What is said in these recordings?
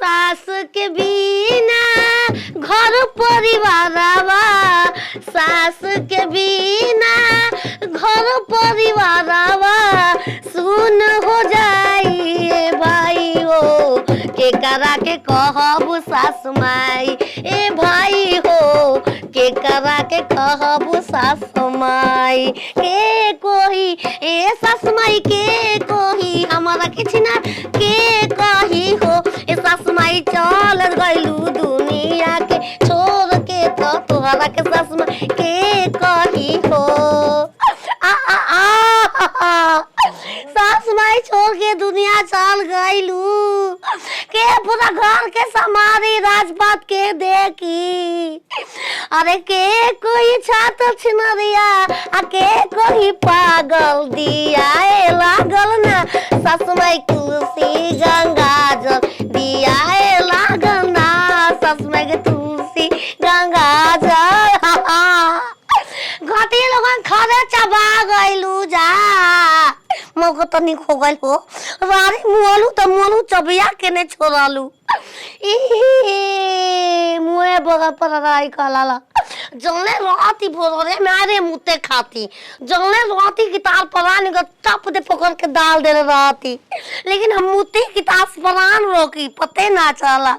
सास के बिना घर परिवारवा, सास के बिना घर परिवारवा सुन हो जाइए भाई हो, के करा के कहब सास माई ए भाई हो, के करा के कहब सास माई के कोही ए सास माई के कोही हमारा किछना के कही हो, ए सास माई चल गइलू दुनिया के छोड़ के तो तोहरा के सास माई के कही हो। सास माई छोड़ के दुनिया चल गइलू, के पूरा घर के समारी राजपाट के देखी, अरे के कोई छात्र छिनरिया आ के कोई पागल दिया लागल ना, सास माई तुलसी गंगा जल दिया लागल ना, सास माई के तुलसी गंगा जल घटी लोगन खरे चबा गइलू जा मौका तनिक हो गइल हो, रारी मुआलू त मुआलू चबिया के ने छोड़ालू मुए बगा पर राई कलाला जंगले राती भोरे मारे मुते खाती, जंगले राती गिटार परान के टप दे पकड़ के डाल दे राती, लेकिन हम मुते गिटार परान रोकी पते ना चला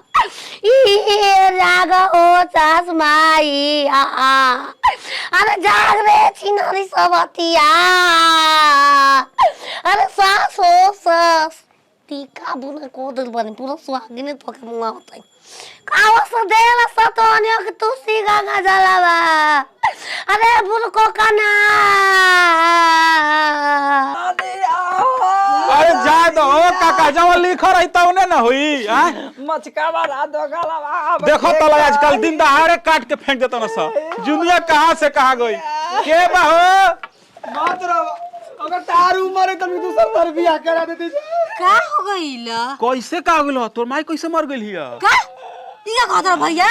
जाग ओ सास माई अरे जाग रे चिनारी सबतिया, अरे सास हो सास टीका बुना को दिल बने पूरा सुहागिने तो के मुंगा होता है कावा से देला सतोनियो के तू सी गंगा जलावा, अरे बुल को कना अरे जा दो काका जब लिखो रही तो उन्हें ना हुई मचका मारा दो गला देखो तो आजकल दिन दहाड़े काट के फेंक देता ना सब दुनिया कहाँ से कहाँ गई के बाहो बात रहो अगर तार उम्र है तो मैं दूसरा बार बियाह करा देती का हो गइला कैसे का गेलो तोर माई कैसे मर गेल हिया का इया कहत भैया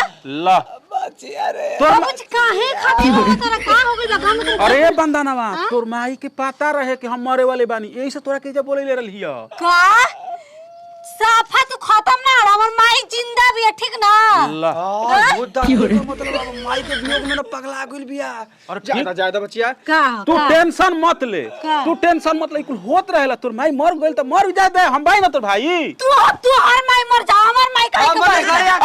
ला बच्ची अरे तोर कुछ काहे खाती हो तोरा का हो गइल गांव में अरे बंदनवा तोर माई के पता रहे कि हम मरे वाले बानी यही से तोरा के जब बोले ले रहल हिया का साफा तू खत्म ना हमर माई जिंदा भी है ठीक ना ला मतलब माई के वियोग में ना पगला गेल बिया और ज्यादा ज्यादा बच्चिया तू टेंशन मत ले तू टेंशन मत ले कुल होत रहेला तोर माई मर गइल त मर जा दे हम भाई ना तोर भाई तू हर माई मर जा हमर माई का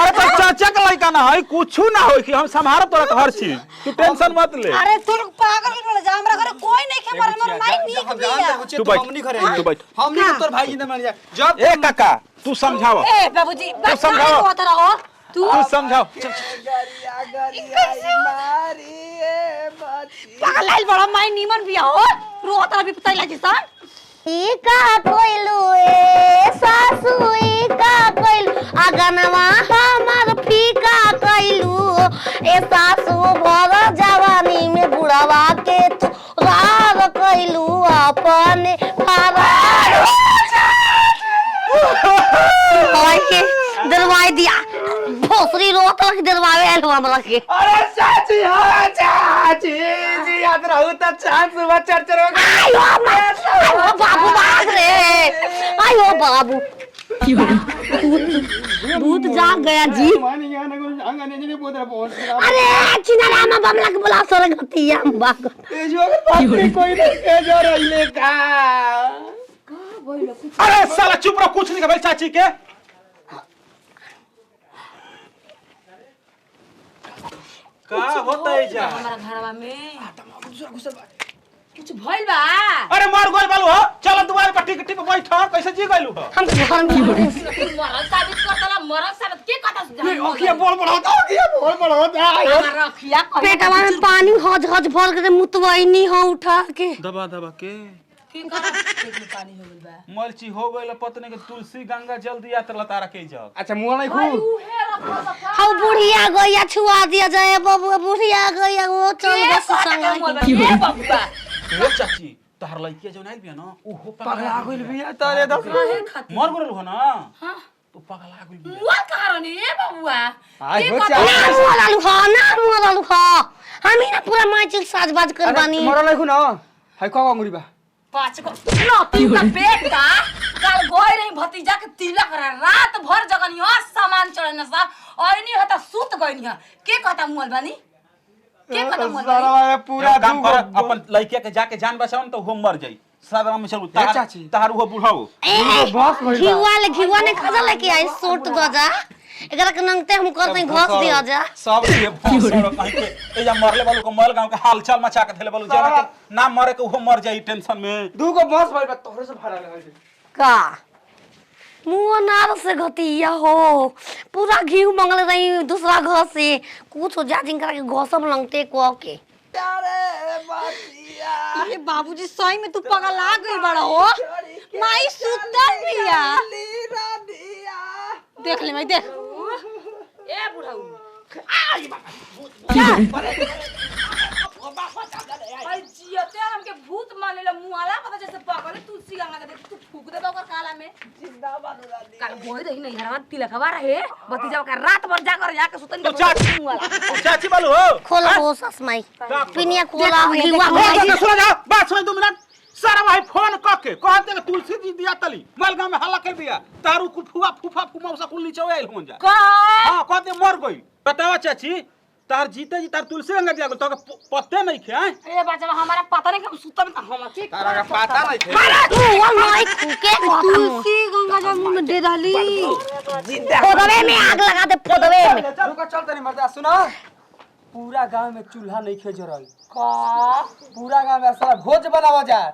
अरे तो चाचा का लड़का ना है कुछ ना होई कि हम संभारब तोरा के हर चीज तू टेंशन मत ले अरे तू पागल हो जा हमरा घरे कोई नहीं के मर हमर माई नीक बिया तू बैठ तू बैठ हम नहीं तोर भाई जिंदा मर जा जब ए काका तू समझाओ ए बाबूजी तू समझाओ बात रहो तू समझाओ पागल लाइल बड़ा माई नीमन बिया हो रोत अभी पता लगी सन ई का कोइलू ए सासू ई का कोइलू अगनवा हमर फीका कइलू ए सासू भर जवानी में बुढ़वा के तू रार कइलू अपने फरार ओए दरवाई दिया भोसरी रोत लग दरवावे आइल हमरा के अरे चाची हां चाची जी याद रहू त चांद सुबह चर्चर हो गई आयो बाबू भाग रे आयो बाबू भूत जाग गया जी अरे चिनारामा बमला के बुला सर गतिया बाग ए जो कोई नहीं ए जो रहिले का अरे साला चुप रहो कुछ नहीं कबल चाची के का होता है जा हमारा घरवा में कुछ भइल बा अरे मर गइल बालू हो चल दुआर पर टिकटी पे बैठ कैसे जी गइलू हो हम घर में मरल साबित करतला मरल साबित के कहता ये अखिया बोल बढ़ाता अखिया बोल बढ़ाता हमारा रखिया पेटवा में पानी हज हज भर के मुतवैनी हो उठा के दबा दबा के पानी हो गइल बा मलची हो गइल पत्नी के तुलसी गंगा जल दिया त लतारा के जग अच्छा मुंह नहीं खू उहे रखल हाउ बुढ़िया गइया छुआ दिया जाए बबुआ बुढ़िया गइया वो चल बस संग के बबुआ ओ चाची तहर लइकिया जौन आइल बिया न ओहो पगला गइल बिया तारे दस मर गइल हो ना हां तू पगला गइल बिया मुआ कारण ए बबुआ आई हो ना मोरलु खा हामी ना पूरा माइचिल साजबाज कर बानी मरल नहीं खू ना है का अंगुरी बा पाँच को नो तीन का बेटा कल गोई रही भतीजा के तिलक रहा रात भर जगनी हो मान चढ़े न सा ओइनी होता सुत गइनी ह के कहता मुअल बानी के कहता मुअल बानी सारा पूरा एक काम कर दूगो अपन लड़के के जाके जान बचाओ तो वो मर जाई सादा में चल चाची। तार वो बुढ़ाओ बस भइल बा। घिवा ने खजा लेके आई सोट दो जा एकरा के नंगते हम करते घोस दिया जा सब ये भोसड़ो कहीं के ए जा मरले वालों को मर गांव के हालचाल मचा के थेले वालों जना के ना मरे के वो मर जाई टेंशन में दूगो बस भइल बा तोहरे से भाड़ा लगा दे। का मुँह नार से घटिया हो पूरा घी मंगल रही दूसरा घर से कुछ हो जा जिनका के घोसम लंगते को के अरे बाबूजी सही में तू पगला गई बड़ा हो माई सुतल बिया देख ले मैं देख ए बुढ़ाऊ भाई जियते हमके भूत मानेला मुआला पता जैसे पगले तुलसी गंगा के देख तू फूक दे ओकर काला में जिंदाबाद रानी काल बोई दही नहीं हरवा तिलकवा रहे भतीजा का रात भर जाके सुतन के चाची वालो हो खोला हो ससमाई पिनिया खोला घिवा सुन जा बात सुन 2 मिनट सारा भाई फोन करके कहते कि तुलसी जी दिया तली मलगांव में हल्ला कर दिया तारू को फूफा मौसा कुल नीचे आइल हो जा का हां कहते मर गई बताओ चाची तार जीते जी तार तुलसी गंगा दिया तो पत्ते नहीं खे ए बच्चा हमारा पता नहीं कि हम सुतम त हम ठीक तारा का पता नहीं थे तू वो माई फूके तुलसी गंगा जमुन में दे डाली फोदवे में आग लगा दे फोदवे में रुको चल तनी मर्दा सुनो पूरा गांव में चूल्हा नहीं खे जरल का पूरा गांव में सारा भोज बनावा जाए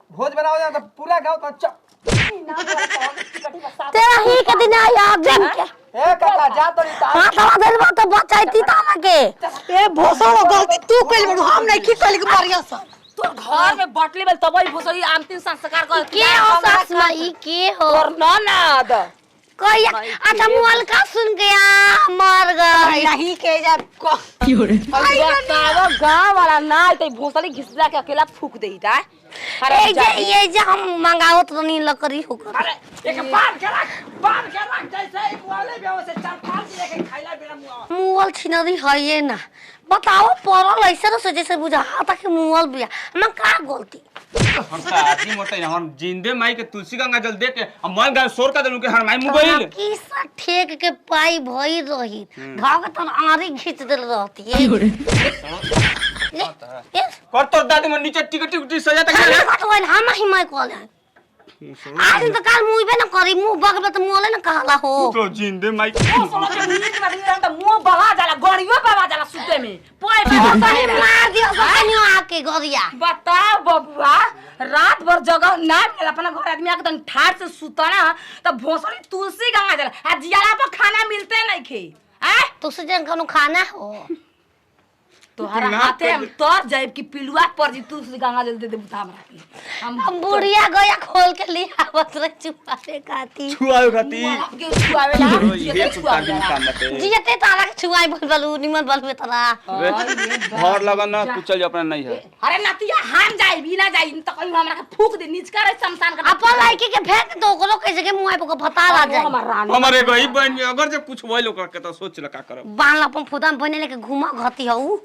तो पूरा गांव तो तेरा ही के दिन आई आग जम के ए काका जा तो हां दवा दे तो बचाईती ताना के ए भोसो गलती तू कइल बड़ू हम नहीं की कइल के मारिया सा तो घर में बटले बेल तबई भोसड़ी अंतिम संस्कार कर के हो ससमाई के हो और ननद कोई अच्छा मुअल का सुन के मर गई नहीं के जा बताओ गांव वाला ना ते भोसड़ी घिसला के अकेला फूक देई ता ये जे हम मंगावत रनी लकड़ी होकर अरे एक बांध के रख जैसे एक वाले भी से 4-5 दिन के खाइला बिना मुआ मुअल छिनरी है ये ना बताओ परल ऐसे से जैसे बुझा था कि मुअल बिया हम का गलती हम का आदमी मोटे हम जिंदे माई के तुलसी गंगा जल दे के हम मन गाय सोर का देनु के हर माई मोबाइल की सा ठेक के पाई भई रही धाग तन आरी खींच देल रहती है कर तोर दादी मन नीचे टिकट सजा तक हम ही मैं कॉल है आज तो काल मुंह पे न करी मुंह बगल त मुंह ले न कहला हो तो जिंदे माई सोलो के नींद में दिन त मुंह बहा जाला गड़ियो बहा जाला सुते में पोए सही मार दियो सनियो आके गरिया बताओ बबुआ रात भर जगह ना मिला अपना घर आदमी आके तन ठाड़ से सुतना त भोसड़ी तुलसी गंगा जाला आ जियाला पर खाना मिलते नहीं खे हैं तो से जन कोनो खाना हो तोहरा हाथे हम तर जाइब कि पिलुआ पर जी तुलसी गंगा जल दे बुता हमरा हम बुढ़िया गया खोल के ले आवत रे छुपावे खाती छुआओ खाती के छुआवे ला ये सुता दिन काम बते जियते तारा के छुआई बलबलू निमन बलबे तरा घर लगन ना तू चल जा अपना नहीं है अरे नतिया हम जाई बिना जाई त कहीं हमरा के फूक दे नीच करे शमशान का अपन लड़की के फेंक दो ओकरो कैसे के मुंह पे फता ला जाए हमर रानी हमारे गई बन अगर जे कुछ भइल ओकर के तो सोच ल का करब बांध अपन फुदा में बने लेके घुमा घती हऊ